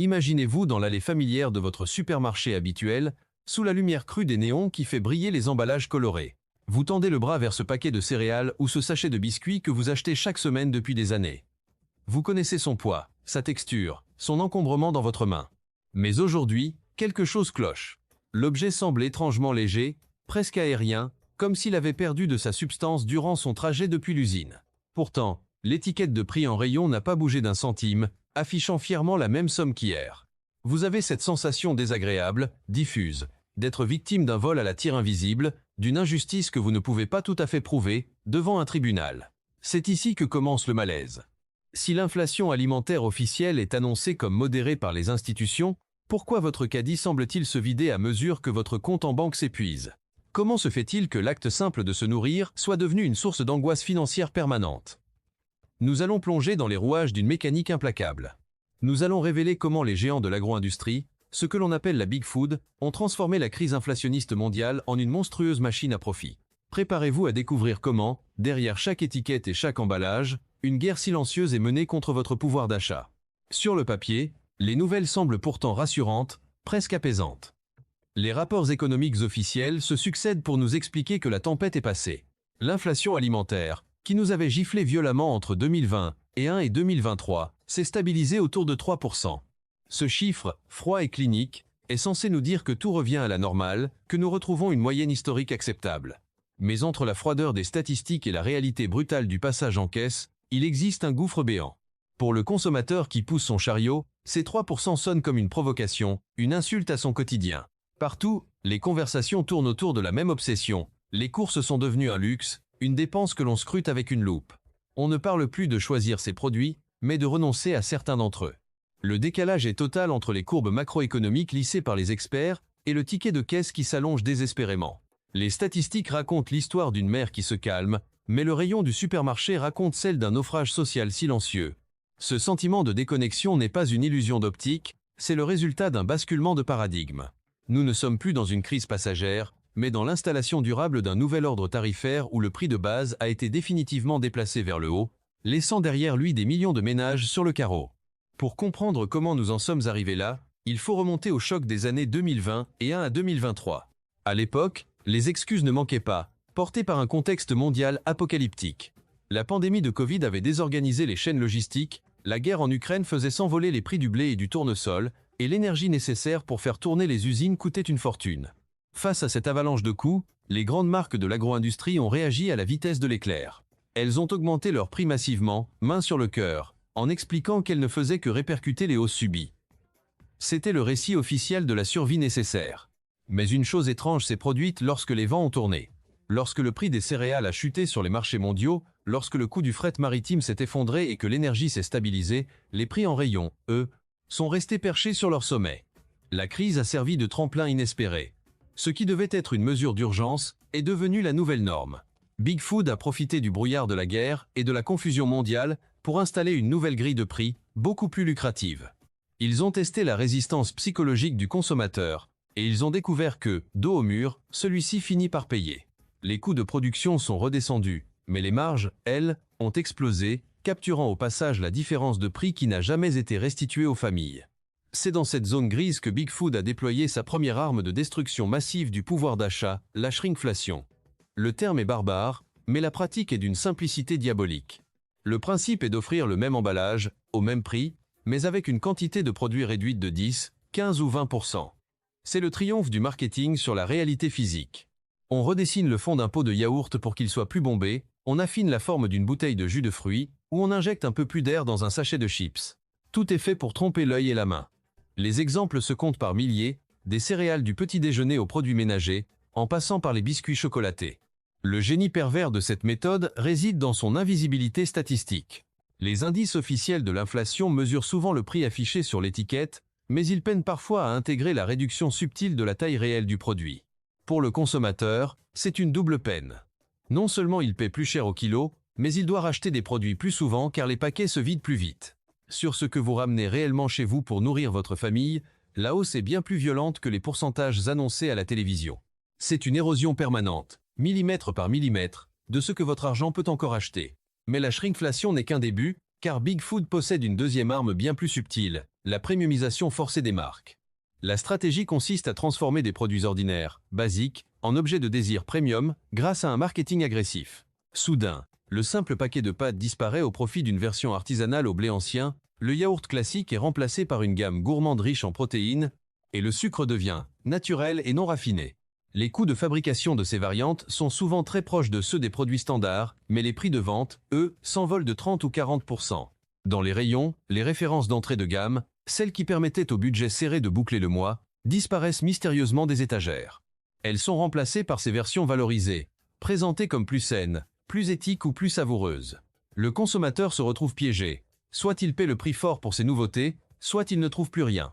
Imaginez-vous dans l'allée familière de votre supermarché habituel, sous la lumière crue des néons qui fait briller les emballages colorés. Vous tendez le bras vers ce paquet de céréales ou ce sachet de biscuits que vous achetez chaque semaine depuis des années. Vous connaissez son poids, sa texture, son encombrement dans votre main. Mais aujourd'hui, quelque chose cloche. L'objet semble étrangement léger, presque aérien, comme s'il avait perdu de sa substance durant son trajet depuis l'usine. Pourtant, l'étiquette de prix en rayon n'a pas bougé d'un centime, affichant fièrement la même somme qu'hier. Vous avez cette sensation désagréable, diffuse, d'être victime d'un vol à la tire invisible, d'une injustice que vous ne pouvez pas tout à fait prouver, devant un tribunal. C'est ici que commence le malaise. Si l'inflation alimentaire officielle est annoncée comme modérée par les institutions, pourquoi votre caddie semble-t-il se vider à mesure que votre compte en banque s'épuise? Comment se fait-il que l'acte simple de se nourrir soit devenu une source d'angoisse financière permanente? Nous allons plonger dans les rouages d'une mécanique implacable. Nous allons révéler comment les géants de l'agro-industrie, ce que l'on appelle la Big Food, ont transformé la crise inflationniste mondiale en une monstrueuse machine à profit. Préparez-vous à découvrir comment, derrière chaque étiquette et chaque emballage, une guerre silencieuse est menée contre votre pouvoir d'achat. Sur le papier, les nouvelles semblent pourtant rassurantes, presque apaisantes. Les rapports économiques officiels se succèdent pour nous expliquer que la tempête est passée. L'inflation alimentaire, qui nous avait giflé violemment entre 2021 et 2023, s'est stabilisée autour de 3%. Ce chiffre, froid et clinique, est censé nous dire que tout revient à la normale, que nous retrouvons une moyenne historique acceptable. Mais entre la froideur des statistiques et la réalité brutale du passage en caisse, il existe un gouffre béant. Pour le consommateur qui pousse son chariot, ces 3% sonnent comme une provocation, une insulte à son quotidien. Partout, les conversations tournent autour de la même obsession. Les courses sont devenues un luxe, une dépense que l'on scrute avec une loupe. On ne parle plus de choisir ses produits, mais de renoncer à certains d'entre eux. Le décalage est total entre les courbes macroéconomiques lissées par les experts et le ticket de caisse qui s'allonge désespérément. Les statistiques racontent l'histoire d'une mer qui se calme, mais le rayon du supermarché raconte celle d'un naufrage social silencieux. Ce sentiment de déconnexion n'est pas une illusion d'optique, c'est le résultat d'un basculement de paradigme. Nous ne sommes plus dans une crise passagère, mais dans l'installation durable d'un nouvel ordre tarifaire où le prix de base a été définitivement déplacé vers le haut, laissant derrière lui des millions de ménages sur le carreau. Pour comprendre comment nous en sommes arrivés là, il faut remonter au choc des années 2021 à 2023. À l'époque, les excuses ne manquaient pas, portées par un contexte mondial apocalyptique. La pandémie de Covid avait désorganisé les chaînes logistiques, la guerre en Ukraine faisait s'envoler les prix du blé et du tournesol, et l'énergie nécessaire pour faire tourner les usines coûtait une fortune. Face à cette avalanche de coûts, les grandes marques de l'agro-industrie ont réagi à la vitesse de l'éclair. Elles ont augmenté leurs prix massivement, main sur le cœur, en expliquant qu'elles ne faisaient que répercuter les hausses subies. C'était le récit officiel de la survie nécessaire. Mais une chose étrange s'est produite lorsque les vents ont tourné. Lorsque le prix des céréales a chuté sur les marchés mondiaux, lorsque le coût du fret maritime s'est effondré et que l'énergie s'est stabilisée, les prix en rayon, eux, sont restés perchés sur leur sommet. La crise a servi de tremplin inespéré. Ce qui devait être une mesure d'urgence est devenu la nouvelle norme. Big Food a profité du brouillard de la guerre et de la confusion mondiale pour installer une nouvelle grille de prix, beaucoup plus lucrative. Ils ont testé la résistance psychologique du consommateur, et ils ont découvert que, dos au mur, celui-ci finit par payer. Les coûts de production sont redescendus, mais les marges, elles, ont explosé, capturant au passage la différence de prix qui n'a jamais été restituée aux familles. C'est dans cette zone grise que Big Food a déployé sa première arme de destruction massive du pouvoir d'achat, la shrinkflation. Le terme est barbare, mais la pratique est d'une simplicité diabolique. Le principe est d'offrir le même emballage, au même prix, mais avec une quantité de produits réduite de 10, 15 ou 20%. C'est le triomphe du marketing sur la réalité physique. On redessine le fond d'un pot de yaourt pour qu'il soit plus bombé, on affine la forme d'une bouteille de jus de fruits, ou on injecte un peu plus d'air dans un sachet de chips. Tout est fait pour tromper l'œil et la main. Les exemples se comptent par milliers, des céréales du petit déjeuner aux produits ménagers, en passant par les biscuits chocolatés. Le génie pervers de cette méthode réside dans son invisibilité statistique. Les indices officiels de l'inflation mesurent souvent le prix affiché sur l'étiquette, mais ils peinent parfois à intégrer la réduction subtile de la taille réelle du produit. Pour le consommateur, c'est une double peine. Non seulement il paie plus cher au kilo, mais il doit racheter des produits plus souvent car les paquets se vident plus vite. Sur ce que vous ramenez réellement chez vous pour nourrir votre famille, la hausse est bien plus violente que les pourcentages annoncés à la télévision. C'est une érosion permanente, millimètre par millimètre, de ce que votre argent peut encore acheter. Mais la shrinkflation n'est qu'un début, car Big Food possède une deuxième arme bien plus subtile, la premiumisation forcée des marques. La stratégie consiste à transformer des produits ordinaires, basiques, en objets de désir premium grâce à un marketing agressif. Soudain, le simple paquet de pâtes disparaît au profit d'une version artisanale au blé ancien, le yaourt classique est remplacé par une gamme gourmande riche en protéines, et le sucre devient naturel et non raffiné. Les coûts de fabrication de ces variantes sont souvent très proches de ceux des produits standards, mais les prix de vente, eux, s'envolent de 30 ou 40%. Dans les rayons, les références d'entrée de gamme, celles qui permettaient au budget serré de boucler le mois, disparaissent mystérieusement des étagères. Elles sont remplacées par ces versions valorisées, présentées comme plus saines, plus éthiques ou plus savoureuses. Le consommateur se retrouve piégé. Soit il paie le prix fort pour ces nouveautés, soit il ne trouve plus rien.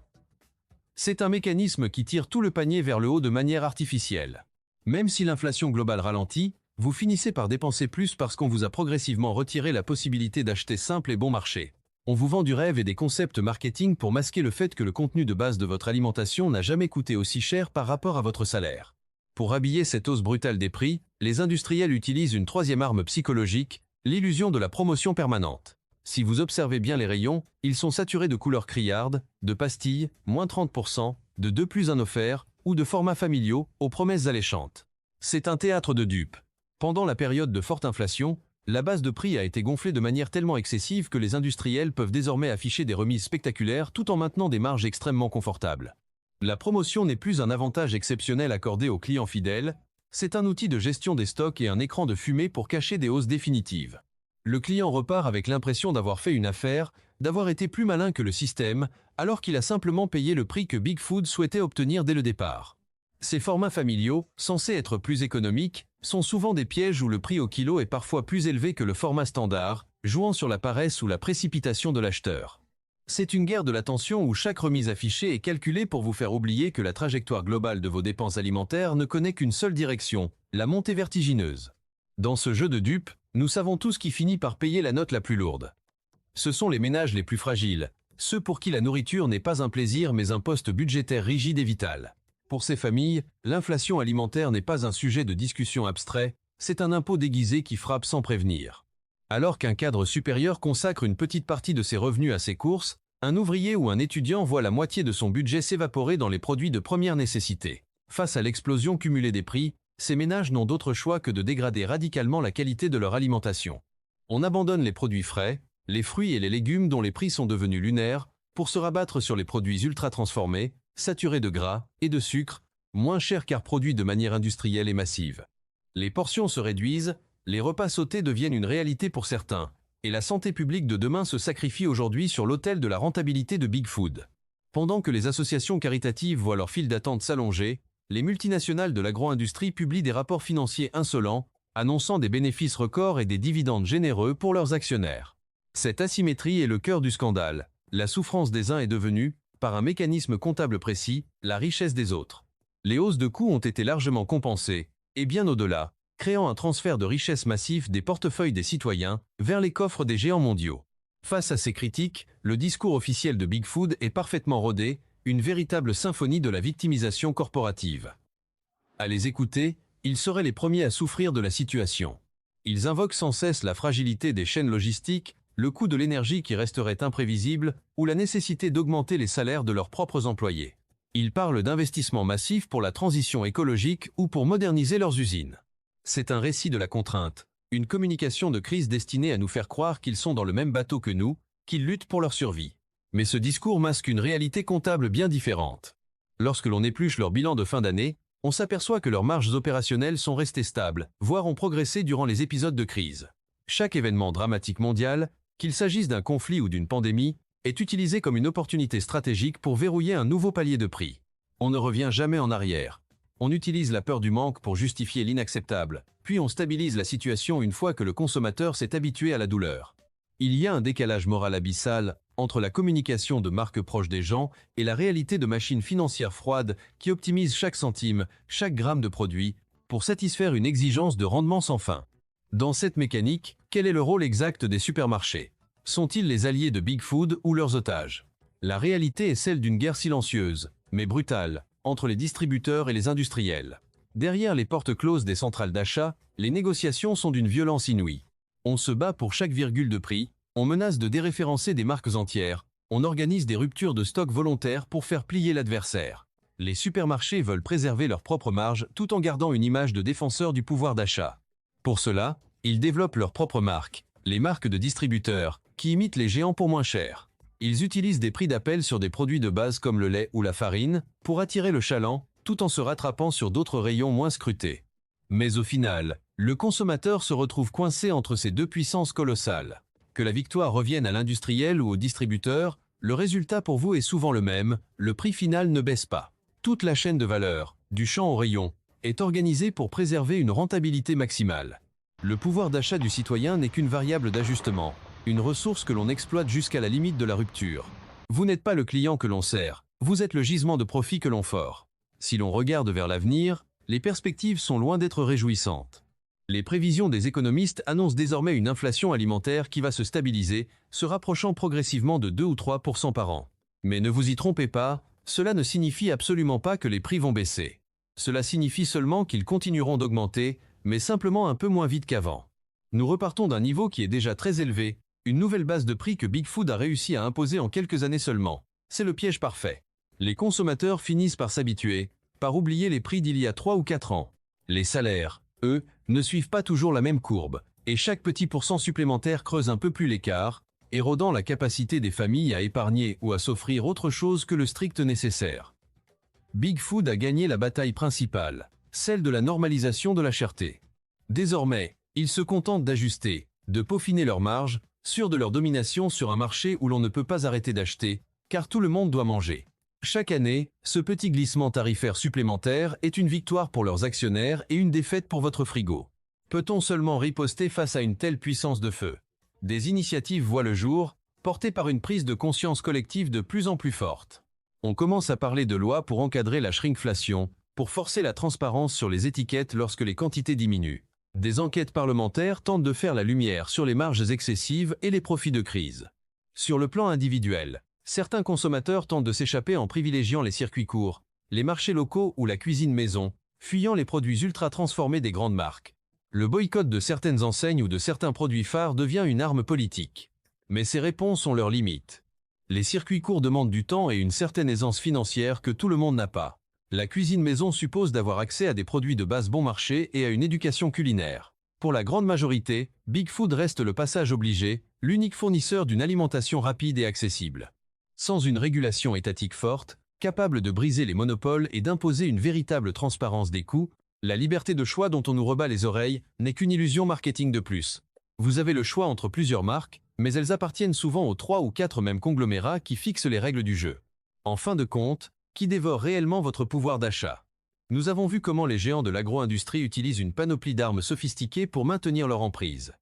C'est un mécanisme qui tire tout le panier vers le haut de manière artificielle. Même si l'inflation globale ralentit, vous finissez par dépenser plus parce qu'on vous a progressivement retiré la possibilité d'acheter simple et bon marché. On vous vend du rêve et des concepts marketing pour masquer le fait que le contenu de base de votre alimentation n'a jamais coûté aussi cher par rapport à votre salaire. Pour habiller cette hausse brutale des prix, les industriels utilisent une troisième arme psychologique, l'illusion de la promotion permanente. Si vous observez bien les rayons, ils sont saturés de couleurs criardes, de pastilles, moins 30%, de 2 plus 1 offert, ou de formats familiaux, aux promesses alléchantes. C'est un théâtre de dupes. Pendant la période de forte inflation, la base de prix a été gonflée de manière tellement excessive que les industriels peuvent désormais afficher des remises spectaculaires tout en maintenant des marges extrêmement confortables. La promotion n'est plus un avantage exceptionnel accordé aux clients fidèles, c'est un outil de gestion des stocks et un écran de fumée pour cacher des hausses définitives. Le client repart avec l'impression d'avoir fait une affaire, d'avoir été plus malin que le système, alors qu'il a simplement payé le prix que Big Food souhaitait obtenir dès le départ. Ces formats familiaux, censés être plus économiques, sont souvent des pièges où le prix au kilo est parfois plus élevé que le format standard, jouant sur la paresse ou la précipitation de l'acheteur. C'est une guerre de l'attention où chaque remise affichée est calculée pour vous faire oublier que la trajectoire globale de vos dépenses alimentaires ne connaît qu'une seule direction, la montée vertigineuse. Dans ce jeu de dupes, nous savons tous qui finit par payer la note la plus lourde. Ce sont les ménages les plus fragiles, ceux pour qui la nourriture n'est pas un plaisir mais un poste budgétaire rigide et vital. Pour ces familles, l'inflation alimentaire n'est pas un sujet de discussion abstrait, c'est un impôt déguisé qui frappe sans prévenir. Alors qu'un cadre supérieur consacre une petite partie de ses revenus à ses courses, un ouvrier ou un étudiant voit la moitié de son budget s'évaporer dans les produits de première nécessité. Face à l'explosion cumulée des prix, ces ménages n'ont d'autre choix que de dégrader radicalement la qualité de leur alimentation. On abandonne les produits frais, les fruits et les légumes dont les prix sont devenus lunaires, pour se rabattre sur les produits ultra-transformés, saturés de gras et de sucre, moins chers car produits de manière industrielle et massive. Les portions se réduisent, les repas sautés deviennent une réalité pour certains, et la santé publique de demain se sacrifie aujourd'hui sur l'autel de la rentabilité de Big Food. Pendant que les associations caritatives voient leur file d'attente s'allonger, les multinationales de l'agro-industrie publient des rapports financiers insolents, annonçant des bénéfices records et des dividendes généreux pour leurs actionnaires. Cette asymétrie est le cœur du scandale. La souffrance des uns est devenue, par un mécanisme comptable précis, la richesse des autres. Les hausses de coûts ont été largement compensées, et bien au-delà, créant un transfert de richesse massif des portefeuilles des citoyens vers les coffres des géants mondiaux. Face à ces critiques, le discours officiel de Big Food est parfaitement rodé, une véritable symphonie de la victimisation corporative. À les écouter, ils seraient les premiers à souffrir de la situation. Ils invoquent sans cesse la fragilité des chaînes logistiques, le coût de l'énergie qui resterait imprévisible, ou la nécessité d'augmenter les salaires de leurs propres employés. Ils parlent d'investissements massifs pour la transition écologique ou pour moderniser leurs usines. C'est un récit de la contrainte, une communication de crise destinée à nous faire croire qu'ils sont dans le même bateau que nous, qu'ils luttent pour leur survie. Mais ce discours masque une réalité comptable bien différente. Lorsque l'on épluche leur bilan de fin d'année, on s'aperçoit que leurs marges opérationnelles sont restées stables, voire ont progressé durant les épisodes de crise. Chaque événement dramatique mondial, qu'il s'agisse d'un conflit ou d'une pandémie, est utilisé comme une opportunité stratégique pour verrouiller un nouveau palier de prix. On ne revient jamais en arrière. On utilise la peur du manque pour justifier l'inacceptable, puis on stabilise la situation une fois que le consommateur s'est habitué à la douleur. Il y a un décalage moral abyssal entre la communication de marques proches des gens et la réalité de machines financières froides qui optimisent chaque centime, chaque gramme de produit, pour satisfaire une exigence de rendement sans fin. Dans cette mécanique, quel est le rôle exact des supermarchés? Sont-ils les alliés de Big Food ou leurs otages? La réalité est celle d'une guerre silencieuse, mais brutale, entre les distributeurs et les industriels. Derrière les portes closes des centrales d'achat, les négociations sont d'une violence inouïe. On se bat pour chaque virgule de prix, on menace de déréférencer des marques entières, On organise des ruptures de stock volontaires pour faire plier l'adversaire. Les supermarchés veulent préserver leur propre marge tout en gardant une image de défenseur du pouvoir d'achat. Pour cela, ils développent leurs propres marques, les marques de distributeurs, qui imitent les géants pour moins cher. Ils utilisent des prix d'appel sur des produits de base comme le lait ou la farine pour attirer le chaland, tout en se rattrapant sur d'autres rayons moins scrutés. Mais au final, le consommateur se retrouve coincé entre ces deux puissances colossales. Que la victoire revienne à l'industriel ou au distributeur, le résultat pour vous est souvent le même, le prix final ne baisse pas. Toute la chaîne de valeur, du champ au rayon, est organisée pour préserver une rentabilité maximale. Le pouvoir d'achat du citoyen n'est qu'une variable d'ajustement, une ressource que l'on exploite jusqu'à la limite de la rupture. Vous n'êtes pas le client que l'on sert, vous êtes le gisement de profit que l'on fore. Si l'on regarde vers l'avenir, les perspectives sont loin d'être réjouissantes. Les prévisions des économistes annoncent désormais une inflation alimentaire qui va se stabiliser, se rapprochant progressivement de 2 ou 3% par an. Mais ne vous y trompez pas, cela ne signifie absolument pas que les prix vont baisser. Cela signifie seulement qu'ils continueront d'augmenter, mais simplement un peu moins vite qu'avant. Nous repartons d'un niveau qui est déjà très élevé, une nouvelle base de prix que Big Food a réussi à imposer en quelques années seulement. C'est le piège parfait. Les consommateurs finissent par s'habituer, par oublier les prix d'il y a 3 ou 4 ans. Les salaires, eux, ne suivent pas toujours la même courbe, et chaque petit pourcent supplémentaire creuse un peu plus l'écart, érodant la capacité des familles à épargner ou à s'offrir autre chose que le strict nécessaire. Big Food a gagné la bataille principale, celle de la normalisation de la cherté. Désormais, ils se contentent d'ajuster, de peaufiner leurs marges, sûrs de leur domination sur un marché où l'on ne peut pas arrêter d'acheter, car tout le monde doit manger. Chaque année, ce petit glissement tarifaire supplémentaire est une victoire pour leurs actionnaires et une défaite pour votre frigo. Peut-on seulement riposter face à une telle puissance de feu? Des initiatives voient le jour, portées par une prise de conscience collective de plus en plus forte. On commence à parler de lois pour encadrer la shrinkflation, pour forcer la transparence sur les étiquettes lorsque les quantités diminuent. Des enquêtes parlementaires tentent de faire la lumière sur les marges excessives et les profits de crise. Sur le plan individuel, certains consommateurs tentent de s'échapper en privilégiant les circuits courts, les marchés locaux ou la cuisine maison, fuyant les produits ultra transformés des grandes marques. Le boycott de certaines enseignes ou de certains produits phares devient une arme politique. Mais ces réponses ont leurs limites. Les circuits courts demandent du temps et une certaine aisance financière que tout le monde n'a pas. La cuisine maison suppose d'avoir accès à des produits de base bon marché et à une éducation culinaire. Pour la grande majorité, Big Food reste le passage obligé, l'unique fournisseur d'une alimentation rapide et accessible. Sans une régulation étatique forte, capable de briser les monopoles et d'imposer une véritable transparence des coûts, la liberté de choix dont on nous rebat les oreilles n'est qu'une illusion marketing de plus. Vous avez le choix entre plusieurs marques, mais elles appartiennent souvent aux 3 ou 4 mêmes conglomérats qui fixent les règles du jeu. En fin de compte, qui dévore réellement votre pouvoir d'achat? Nous avons vu comment les géants de l'agro-industrie utilisent une panoplie d'armes sophistiquées pour maintenir leur emprise.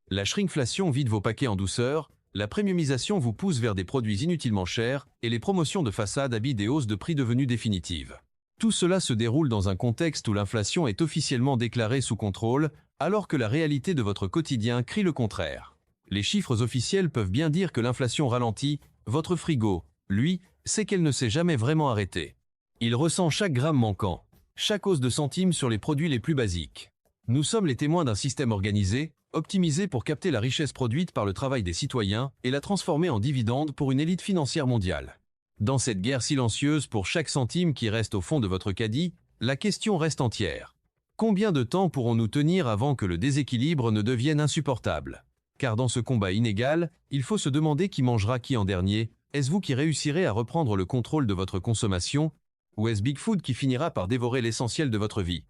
La shrinkflation vide vos paquets en douceur, la premiumisation vous pousse vers des produits inutilement chers et les promotions de façade habillent des hausses de prix devenues définitives. Tout cela se déroule dans un contexte où l'inflation est officiellement déclarée sous contrôle, alors que la réalité de votre quotidien crie le contraire. Les chiffres officiels peuvent bien dire que l'inflation ralentit, votre frigo, lui, sait qu'elle ne s'est jamais vraiment arrêtée. Il ressent chaque gramme manquant, chaque hausse de centimes sur les produits les plus basiques. Nous sommes les témoins d'un système organisé, optimisé pour capter la richesse produite par le travail des citoyens et la transformer en dividende pour une élite financière mondiale. Dans cette guerre silencieuse pour chaque centime qui reste au fond de votre caddie, la question reste entière. Combien de temps pourrons-nous tenir avant que le déséquilibre ne devienne insupportable? Car dans ce combat inégal, il faut se demander qui mangera qui en dernier. Est-ce vous qui réussirez à reprendre le contrôle de votre consommation, ou est-ce Big Food qui finira par dévorer l'essentiel de votre vie?